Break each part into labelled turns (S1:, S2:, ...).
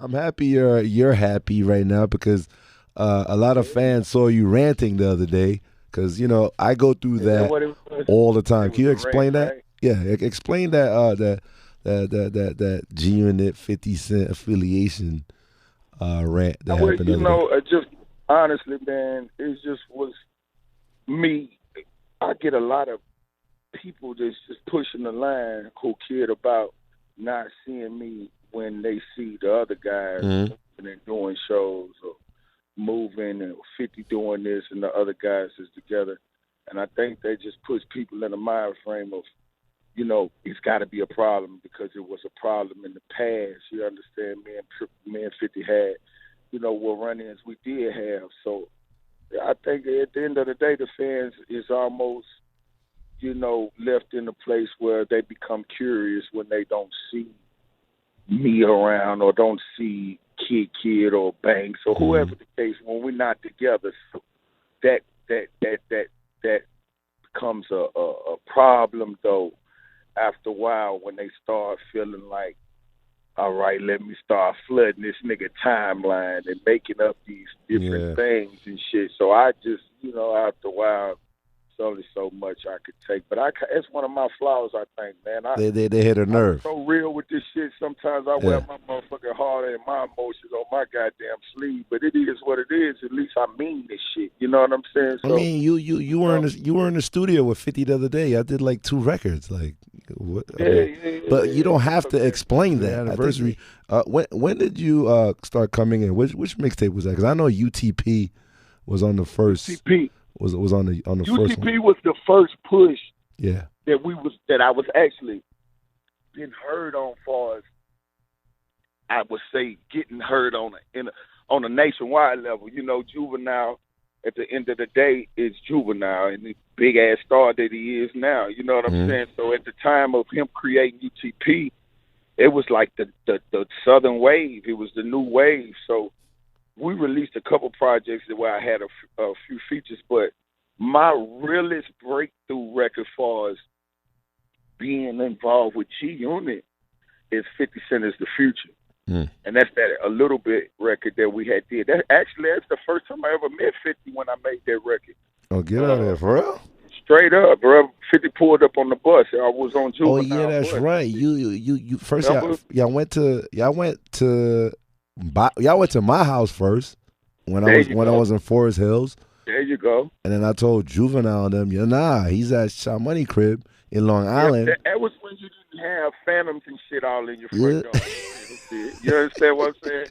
S1: I'm happy you're happy right now because a lot of fans saw you ranting the other day. Because I go through
S2: Is that
S1: that
S2: what it was?
S1: all the time.
S2: It
S1: Can
S2: was
S1: you
S2: a rant,
S1: explain that?
S2: right?
S1: Yeah, explain that that G Unit 50 Cent affiliation rant that
S2: I would,
S1: happened the other day.
S2: just honestly, man, it just was me. I get a lot of people that's just pushing the line, who cared about not seeing me when they see the other guys
S1: Hmm.
S2: and doing shows or moving and 50 doing this and the other guys is together. And I think they just puts people in a mind frame of, it's got to be a problem because it was a problem in the past. You understand? Me and 50 had, what run-ins we did have. So I think at the end of the day, the fans is almost, left in a place where they become curious when they don't see me around or don't see Kid or Banks or
S1: Hmm.
S2: whoever the case when we're not together. So that that becomes a problem though after a while when they start feeling like, all right, let me start flooding this nigga timeline and making up these different
S1: Yeah,
S2: things and shit. So I just, after a while, it's only so much I could take. But it's one of my flaws, I think, man.
S1: they hit a
S2: I'm
S1: nerve.
S2: so real with this shit. Sometimes I wear
S1: Yeah.
S2: my motherfucking heart and my emotions on my goddamn sleeve. But it is what it is. At least I mean this shit. You know what I'm saying?
S1: I
S2: So,
S1: mean, you were in you were in the studio with 50 the other day. I did like 2 records. Like, what? I
S2: yeah,
S1: mean,
S2: yeah, yeah,
S1: but you don't
S2: yeah.
S1: have to
S2: Okay.
S1: explain
S3: The
S1: that. I think
S3: anniversary.
S1: when did you start coming in? Which mixtape was that? Because I know UTP was on the first
S2: UTP.
S1: was on the first one.
S2: UTP was the first push
S1: Yeah.
S2: that I was actually getting heard on, far as I would say getting heard on a nationwide level. Juvenile at the end of the day is Juvenile and the big ass star that he is now. You know what I'm
S1: Mhm.
S2: saying? So at the time of him creating UTP, it was like the Southern wave. It was the new wave. So we released a couple projects where I had a few features, but my realest breakthrough record, far as being involved with G-Unit, is 50 Cent is the Future.
S1: Mm.
S2: And that's that a little bit record that we had did. That's the first time I ever met 50 when I made that record.
S1: Oh, get out of there, for real?
S2: Straight up, bro. 50 pulled up on the bus. I was on
S1: Oh yeah,
S2: Juvenile
S1: that's
S2: bus.
S1: right. You first
S2: Remember?
S1: y'all went to my house first when
S2: There you
S1: I
S2: go.
S1: was in Forest Hills,
S2: There you go.
S1: and then I told Juvenile and them, yeah, nah, he's at Shaw Money crib in Long
S2: Yeah,
S1: Island.
S2: that was when you didn't have phantoms and shit all in your
S1: Yeah.
S2: front door. You understand what I'm saying?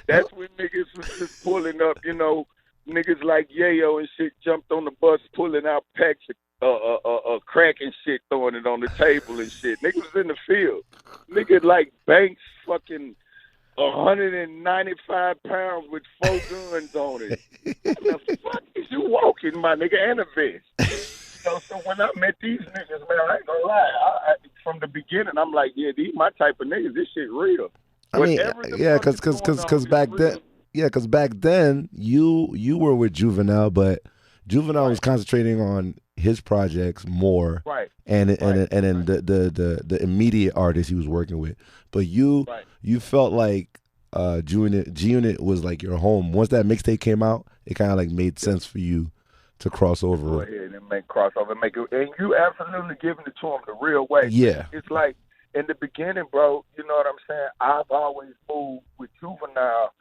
S2: That's when niggas was just pulling up, niggas like Yayo and shit jumped on the bus pulling out packs of crack and shit, throwing it on the table and shit. Niggas was in the field. Niggas like Banks fucking 195 pounds with 4 guns on it. What the fuck is you walking, my nigga, and a vest? So when I met these niggas, man, I ain't gonna lie. From the beginning, I'm like, yeah, these my type of niggas. This shit real.
S1: I mean,
S2: Whatever the
S1: yeah,
S2: fuck is going on,
S1: because
S2: it's
S1: back
S2: real.
S1: then, yeah, because back then you were with Juvenile, but Juvenile was concentrating on his projects more,
S2: Right.
S1: and
S2: Right.
S1: then the immediate artists he was working with. But you felt like G-Unit was like your home. Once that mixtape came out, it kind of like made sense for you to cross
S2: Go
S1: over.
S2: ahead and make crossover, make it, and you absolutely giving it to them the real way.
S1: Yeah.
S2: It's like in the beginning, bro. You know what I'm saying? I've always moved with Juvenile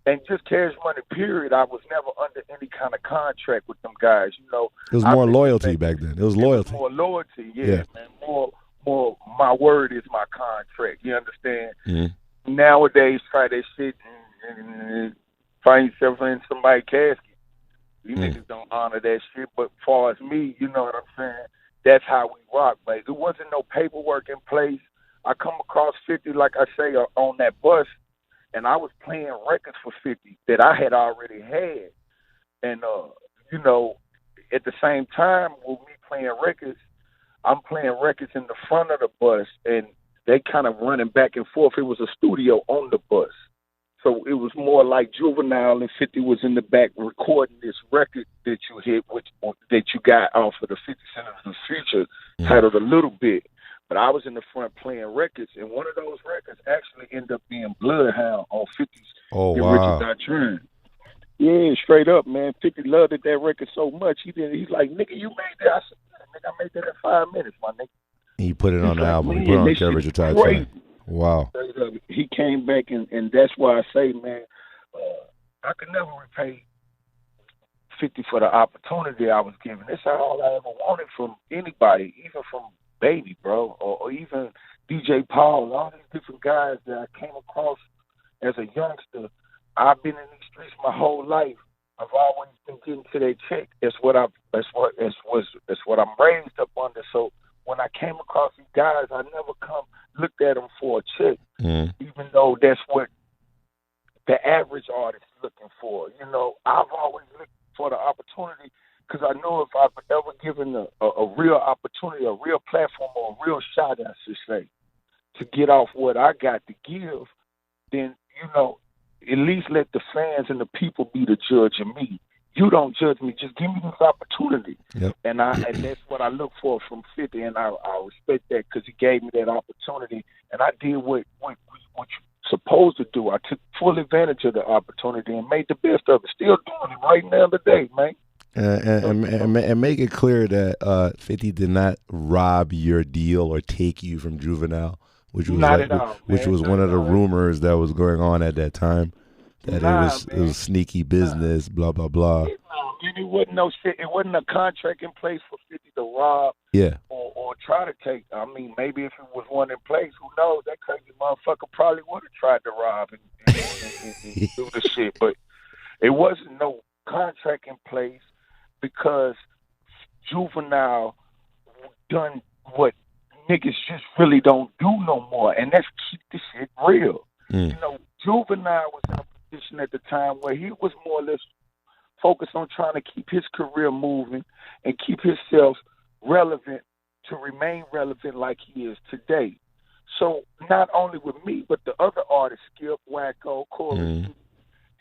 S2: and just Cash Money. Period. I was never under any kind of contract with them guys.
S1: It was more loyalty back then. It was loyalty.
S2: More loyalty,
S1: Yeah.
S2: man. More. My word is my contract. You understand?
S1: Mm-hmm.
S2: Nowadays, try that shit and find yourself in somebody's casket. You niggas don't honor that shit. But far as me, you know what I'm saying? That's how we rock, man. There wasn't no paperwork in place. I come across 50, like I say, on that bus, and I was playing records for 50 that I had already had. And, at the same time with me playing records, I'm playing records in the front of the bus, and they kind of running back and forth. It was a studio on the bus. So it was more like Juvenile and 50 was in the back recording this record that you hit, that you got off of the 50 Cent of the Future, titled A Little Bit. But I was in the front playing records, and one of those records actually ended up being Blood Hound on 50's
S1: Oh,
S2: The
S1: wow.
S2: Richard Doctrine. Yeah, straight up, man. 50 loved that record so much. He's like, nigga, you made that. I said, yeah, nigga, I made that in 5 minutes, my nigga.
S1: He put it on the album. He
S2: Man,
S1: put it on
S2: this
S1: the
S2: shit
S1: Richard Doctrine. Wow.
S2: He came back, and that's why I say, man, I could never repay 50 for the opportunity I was given. That's all I ever wanted from anybody, even from Baby, bro, or even DJ Paul, all these different guys that I came across as a youngster. I've been in these streets my whole life. I've always been getting to that check. That's what I'm raised up under. So when I came across these guys, I never looked at them for a check, even though that's what the average artist is looking for. You know, I've always looked for the opportunity because I know if I've ever given a real opportunity, a real platform, or a real shot, I should say, to get off what I got to give, then, you know, at least let the fans and the people be the judge of me. You don't judge me. Just give me this opportunity.
S1: Yep.
S2: And that's what I look for from 50, and I respect that because he gave me that opportunity, and I did what you're supposed to do. I took full advantage of the opportunity and made the best of it. Still doing it right now today, man.
S1: And make it clear that 50 did not rob your deal or take you from Juvenile, which was one of the rumors that was going on at that time. That it was sneaky business, blah blah blah.
S2: It wasn't no shit. It wasn't a contract in place for 50 to rob.
S1: Yeah.
S2: Or try to take. I mean, maybe if it was one in place, who knows? That crazy motherfucker probably would have tried to rob and do the shit. But it wasn't no contract in place because Juvenile done what niggas just really don't do no more, and that's keep the shit real. You know, Juvenile was in a position at the time where he was more or less focused on trying to keep his career moving and keep himself relevant to remain relevant like he is today. So not only with me, but the other artists, Skip, Wacko, Corey,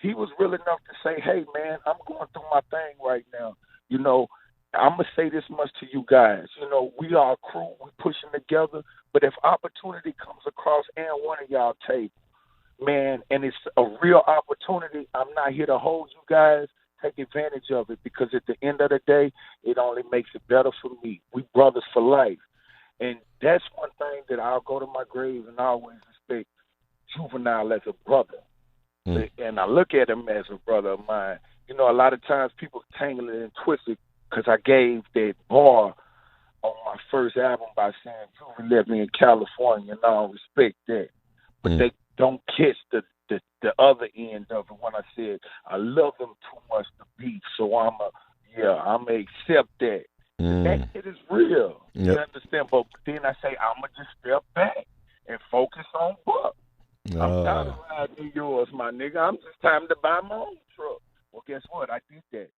S2: he was real enough to say, hey, man, I'm going through my thing right now. You know, I'm going to say this much to you guys. You know, we are a crew. We pushing together. But if opportunity comes across and one of y'all table, man, and it's a real opportunity, I'm not here to hold you guys. Take advantage of it because at the end of the day, it only makes it better for me. We brothers for life. And that's one thing that I'll go to my grave and always respect Juvenile as a brother. And I look at him as a brother of mine. You know, a lot of times people tangle it and twist it because I gave that bar on my first album by saying Juvenile left me in California, and I don't respect that. But they don't catch the other end of it when I said I love him too much to beef, so I'm gonna accept that. That shit is real. Yep. You understand? But then I say I'm gonna just step back and focus on Buck. I'm tired of riding yours, my nigga. I'm just time to buy my own truck. Well, guess what? I did that.